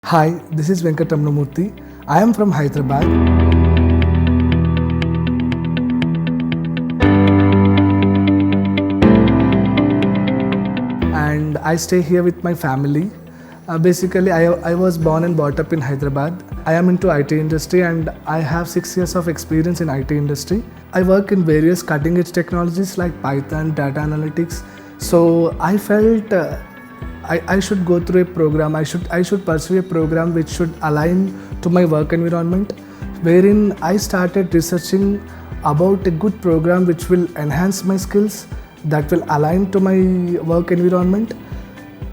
Hi, this is Venkatamramurthy. I am from Hyderabad. And I stay here with my family. Basically, I was born and brought up in Hyderabad. I am into IT industry and I have 6 years of experience in IT industry. I work in various cutting edge technologies like Python, data analytics. So I felt I should go through a program. I should pursue a program which should align to my work environment, wherein I started researching about a good program which will enhance my skills, that will align to my work environment.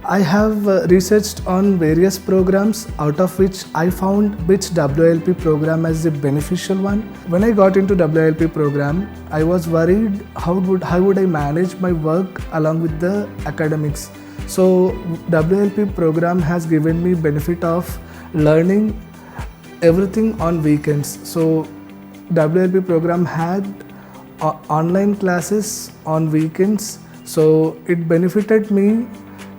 I have researched on various programs, out of which I found BITS WLP program as a beneficial one. When I got into WLP program, I was worried how would I manage my work along with the academics. So WLP program has given me benefit of learning everything on weekends. So WLP program had online classes on weekends. So it benefited me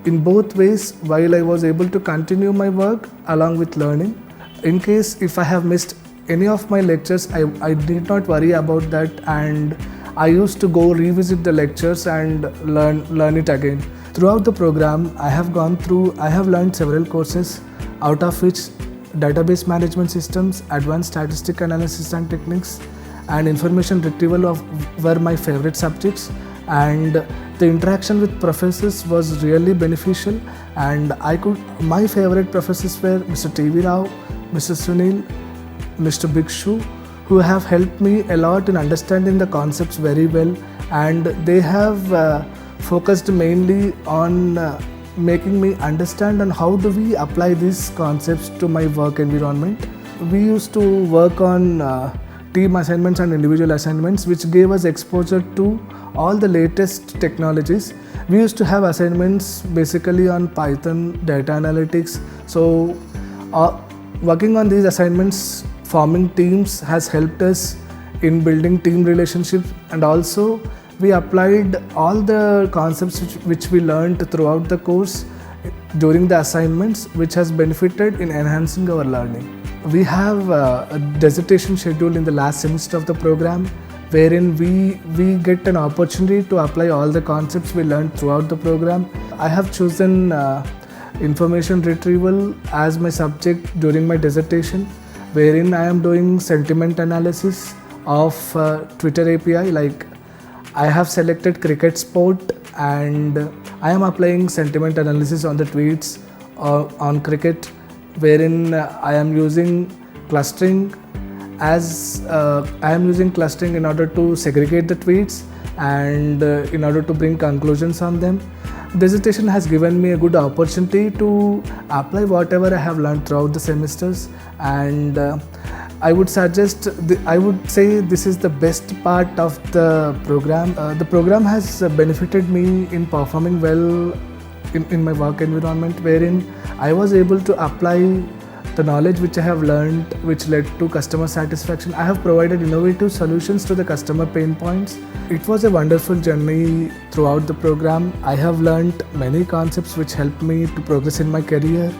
in both ways while I was able to continue my work along with learning. In case if I have missed any of my lectures, I did not worry about that, and I used to go revisit the lectures and learn it again. Throughout the program, I have learned several courses, out of which database management systems, advanced statistic analysis and techniques, and information retrieval were my favorite subjects. And the interaction with professors was really beneficial, and my favorite professors were Mr. T.V. Rao, Mr. Sunil, Mr. Bhikshu, who have helped me a lot in understanding the concepts very well, and they have focused mainly on making me understand on how do we apply these concepts to my work environment. We used to work on team assignments and individual assignments, which gave us exposure to all the latest technologies. We used to have assignments basically on Python, data analytics. So working on these assignments, forming teams has helped us in building team relationships, and also we applied all the concepts which we learned throughout the course during the assignments, which has benefited in enhancing our learning. We have a dissertation schedule in the last semester of the program, wherein we get an opportunity to apply all the concepts we learned throughout the program. I have chosen information retrieval as my subject during my dissertation, wherein I am doing sentiment analysis of Twitter API. Like, I have selected cricket sport and I am applying sentiment analysis on the tweets on cricket, wherein I am using clustering in order to segregate the tweets and in order to bring conclusions on them. Dissertation has given me a good opportunity to apply whatever I have learned throughout the semesters, and I would say this is the best part of the program. The program has benefited me in performing well in my work environment, wherein I was able to apply the knowledge which I have learned, which led to customer satisfaction. I have provided innovative solutions to the customer pain points. It was a wonderful journey throughout the program. I have learned many concepts which helped me to progress in my career.